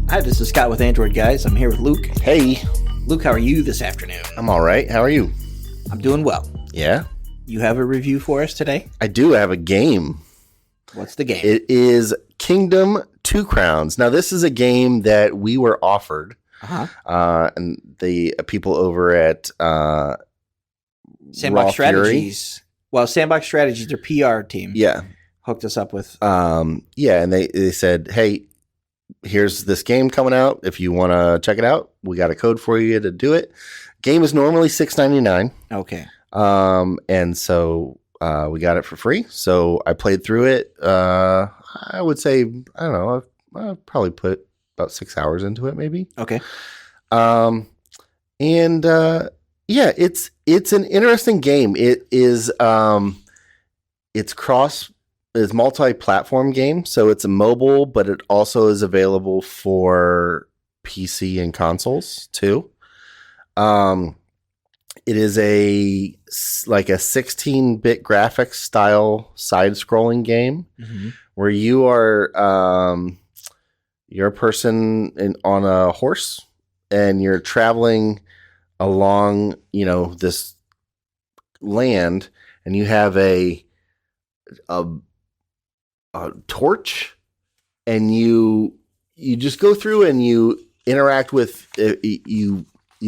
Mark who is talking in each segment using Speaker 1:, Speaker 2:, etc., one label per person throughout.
Speaker 1: Hi, this is Scott with Android Guys. I'm here with Luke.
Speaker 2: Hey.
Speaker 1: Luke, how are you this afternoon?
Speaker 2: I'm all right. How are you?
Speaker 1: I'm doing well.
Speaker 2: Yeah?
Speaker 1: You have a review for us today?
Speaker 2: I do have a game.
Speaker 1: What's the game?
Speaker 2: It is Kingdom Two Crowns. Now, this is a game that we were offered. And the people over at
Speaker 1: Sandbox Strategies. Well, Sandbox Strategies, their PR team.
Speaker 2: Yeah.
Speaker 1: Hooked us up with.
Speaker 2: And they said, hey, here's this game coming out. If you want to check it out, we got a code for you to do it. Game is normally $6.99.
Speaker 1: Okay.
Speaker 2: And so we got it for free. So I played through it. I would say, I don't know, I've probably put about 6 hours into it, maybe.
Speaker 1: Okay.
Speaker 2: It's an interesting game. It is it's multi-platform game, so it's a mobile, but it also is available for PC and consoles too. It is a 16-bit graphics style side-scrolling game where you are you're a person on a horse and you're traveling along, this land, and you have a torch, and you just go through and you interact with you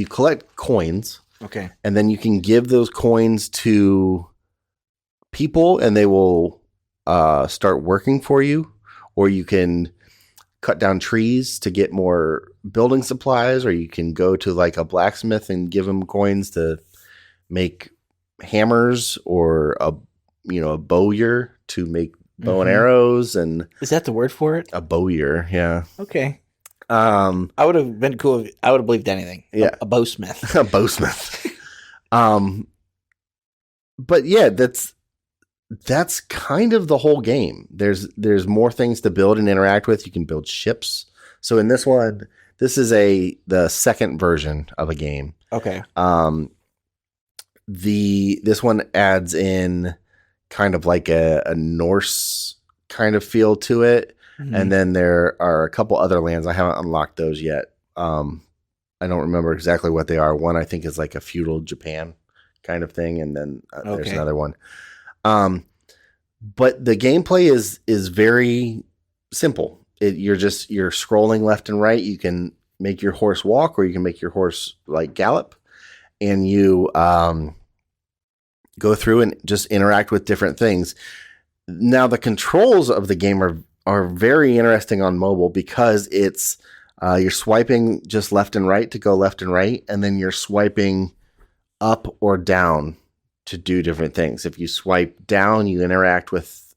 Speaker 2: collect coins.
Speaker 1: Okay.
Speaker 2: And then you can give those coins to people and they will start working for you, or you can cut down trees to get more building supplies, or you can go to like a blacksmith and give them coins to make hammers, or a bowyer to make bow and arrows. And
Speaker 1: is that the word for it?
Speaker 2: A bowyer, yeah.
Speaker 1: Okay. I would have been cool. I would have believed anything.
Speaker 2: Yeah,
Speaker 1: a bowsmith.
Speaker 2: A bowsmith. But yeah, that's kind of the whole game. There's more things to build and interact with. You can build ships. So in this one, this is the second version of a game.
Speaker 1: Okay.
Speaker 2: This one adds in kind of like a Norse kind of feel to it. And then there are a couple other lands. I haven't unlocked those yet. I don't remember exactly what they are. One I think is like a feudal Japan kind of thing, and then there's another one. But the gameplay is very simple. You're scrolling left and right. You can make your horse walk, or you can make your horse like gallop, and you go through and just interact with different things. Now the controls of the game are very interesting on mobile, because it's you're swiping just left and right to go left and right, and then you're swiping up or down to do different things. If you swipe down, you interact with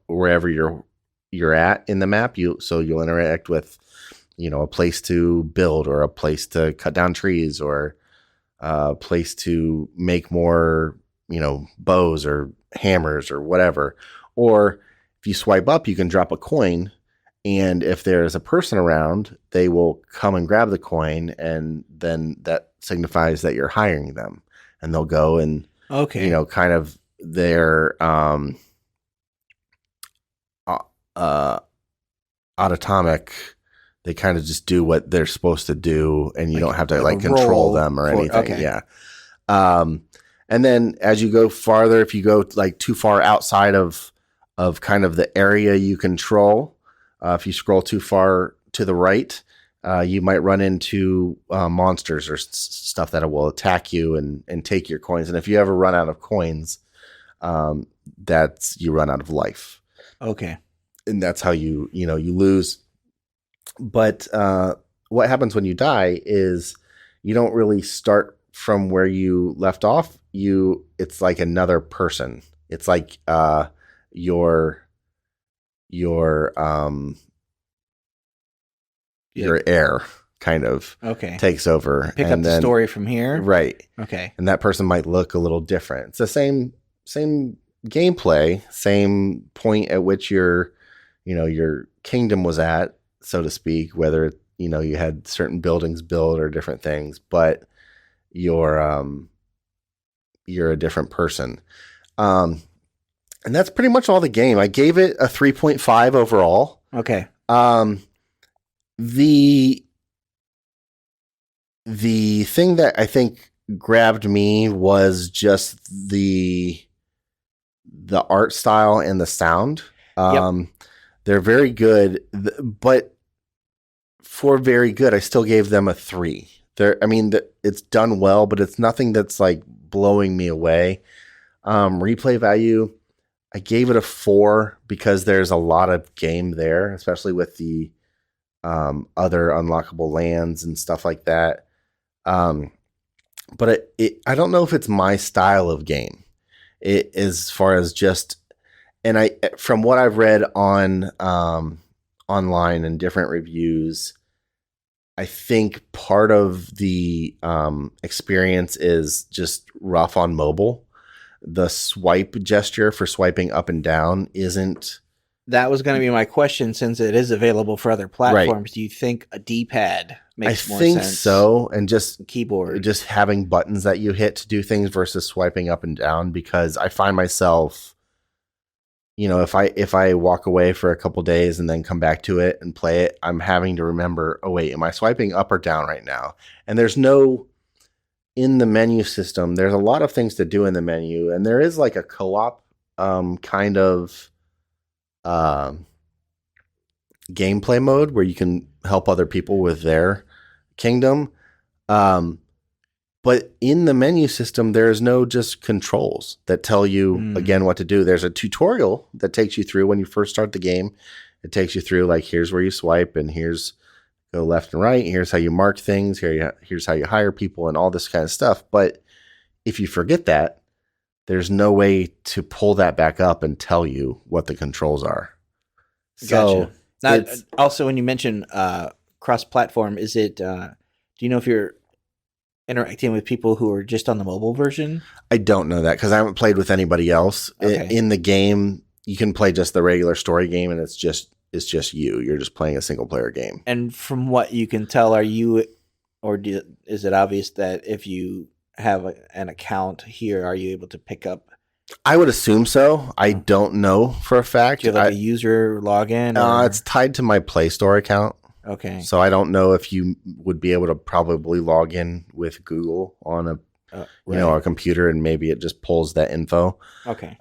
Speaker 2: wherever you're at in the map. You'll interact with a place to build, or a place to cut down trees, or a place to make more bows or hammers or whatever. Or if you swipe up, you can drop a coin, and if there's a person around, they will come and grab the coin, and then that signifies that you're hiring them, and they'll go and kind of their autonomic. They kind of just do what they're supposed to do, and you don't have to control them or anything.
Speaker 1: Okay.
Speaker 2: Yeah. And then as you go farther, if you go like too far outside of kind of the area you control, if you scroll too far to the right, you might run into monsters or stuff that will attack you and take your coins. And if you ever run out of coins, you run out of life.
Speaker 1: Okay.
Speaker 2: And that's how you lose. But what happens when you die is you don't really start from where you left off. It's like another person. It's like your heir kind of takes over.
Speaker 1: Pick up the story from here.
Speaker 2: Right.
Speaker 1: Okay.
Speaker 2: And that person might look a little different. It's the same gameplay, same point at which your kingdom was at, so to speak, whether you had certain buildings built or different things, but you're a different person. And that's pretty much all the game. I gave it a 3.5 overall.
Speaker 1: Okay.
Speaker 2: the thing that I think grabbed me was just the art style and the sound.
Speaker 1: Yep.
Speaker 2: They're very good, but for very good, I still gave them a 3. I mean, it's done well, but it's nothing that's like blowing me away. Replay value, I gave it a 4 because there's a lot of game there, especially with the other unlockable lands and stuff like that. But I don't know if it's my style of game. As far as just, and from what I've read on online and different reviews, I think part of the experience is just rough on mobile. The swipe gesture for swiping up and down isn't.
Speaker 1: That was going to be my question, since it is available for other platforms.
Speaker 2: Right.
Speaker 1: Do you think a D-pad makes more
Speaker 2: sense? I
Speaker 1: sense?
Speaker 2: think so, and just
Speaker 1: keyboard,
Speaker 2: just having buttons that you hit to do things versus swiping up and down. Because I find myself, if I walk away for a couple days and then come back to it and play it, I'm having to remember, oh wait, am I swiping up or down right now? And there's no, in the menu system, there's a lot of things to do in the menu, and there is like a co-op kind of gameplay mode where you can help other people with their kingdom. But in the menu system, there is no just controls that tell you, again, what to do. There's a tutorial that takes you through when you first start the game. It takes you through, like, here's where you swipe, and here's go left and right. Here's how you mark things. Here's how you hire people and all this kind of stuff. But if you forget that, there's no way to pull that back up and tell you what the controls are. So,
Speaker 1: gotcha. Also, when you mention cross-platform, is it? Do you know if you're interacting with people who are just on the mobile version?
Speaker 2: I don't know that because I haven't played with anybody else. Okay. In the game. You can play just the regular story game, and it's just you. You're just playing a single player game.
Speaker 1: And from what you can tell, is it obvious that if you have an account here, are you able to pick up?
Speaker 2: I would assume so. I don't know for a fact.
Speaker 1: Do you have like a user login?
Speaker 2: It's tied to my Play Store account.
Speaker 1: Okay.
Speaker 2: So I don't know if you would be able to probably log in with Google on a computer, and maybe it just pulls that info.
Speaker 1: Okay.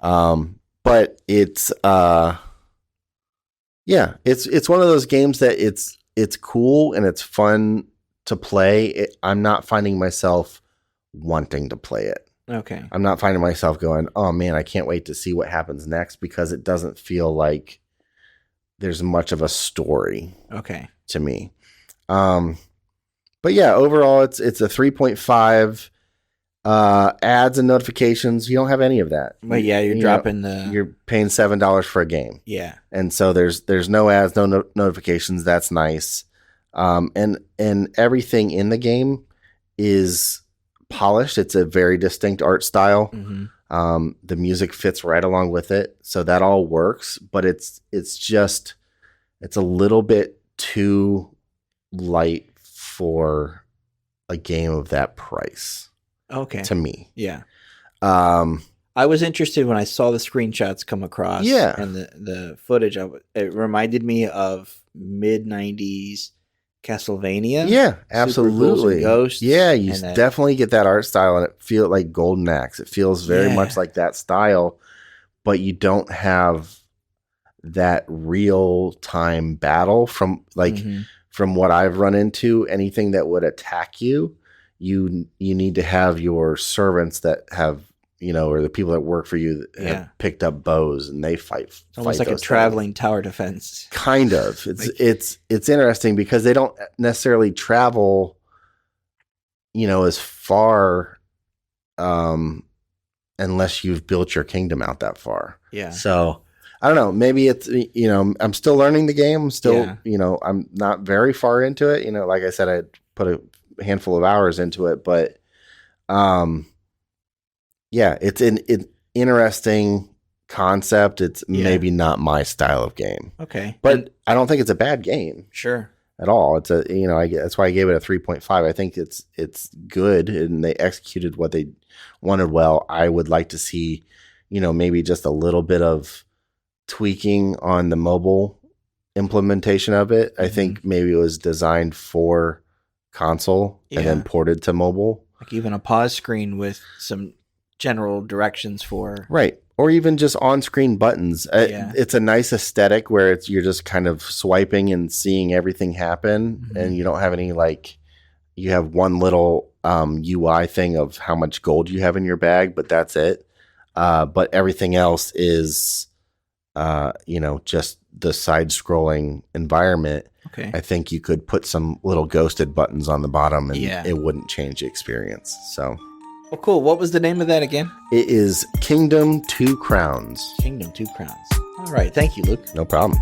Speaker 2: But it's it's one of those games that it's cool and it's fun to play. I'm not finding myself wanting to play it.
Speaker 1: Okay.
Speaker 2: I'm not finding myself going, oh man, I can't wait to see what happens next, because it doesn't feel like there's much of a story.
Speaker 1: Okay.
Speaker 2: To me. But yeah, overall it's a 3.5. Ads and notifications, you don't have any of that.
Speaker 1: But yeah, you're
Speaker 2: paying $7 for a game.
Speaker 1: Yeah.
Speaker 2: And so there's no ads, no notifications. That's nice. And everything in the game is polished. It's a very distinct art style. Mm-hmm. The music fits right along with it, so that all works. But it's a little bit too light for a game of that price.
Speaker 1: Okay.
Speaker 2: To me.
Speaker 1: Yeah. I was interested when I saw the screenshots come across.
Speaker 2: Yeah.
Speaker 1: And the footage of it. It reminded me of mid-90s Castlevania.
Speaker 2: Yeah, absolutely.
Speaker 1: Ghosts,
Speaker 2: yeah, you definitely get that art style, and it feels like Golden Axe. It feels very much like that style, but you don't have that real time battle from what I've run into. Anything that would attack you, you need to have your servants that have, or the people that work for you that have picked up bows, and they fight.
Speaker 1: It's almost like a traveling tower defense.
Speaker 2: Kind of. It's interesting because they don't necessarily travel, as far, unless you've built your kingdom out that far.
Speaker 1: Yeah.
Speaker 2: So I don't know. Maybe it's, I'm still learning the game. I'm still, I'm not very far into it. Like I said, I put a handful of hours into it, but, it's an interesting concept. It's maybe not my style of game.
Speaker 1: Okay.
Speaker 2: But I don't think it's a bad game.
Speaker 1: Sure.
Speaker 2: At all. It's that's why I gave it a 3.5. I think it's good, and they executed what they wanted well. I would like to see, maybe just a little bit of tweaking on the mobile implementation of it. I think maybe it was designed for console and then ported to mobile.
Speaker 1: Like even a pause screen with some general directions for...
Speaker 2: Right. Or even just on-screen buttons. It's a nice aesthetic where you're just kind of swiping and seeing everything happen, and you don't have any you have one little UI thing of how much gold you have in your bag, but that's it. But everything else is, just the side-scrolling environment.
Speaker 1: Okay.
Speaker 2: I think you could put some little ghosted buttons on the bottom, and it wouldn't change the experience. So...
Speaker 1: Well, cool. What was the name of that again?
Speaker 2: It is Kingdom 2 Crowns.
Speaker 1: Kingdom 2 Crowns. All right. Thank you, Luke.
Speaker 2: No problem.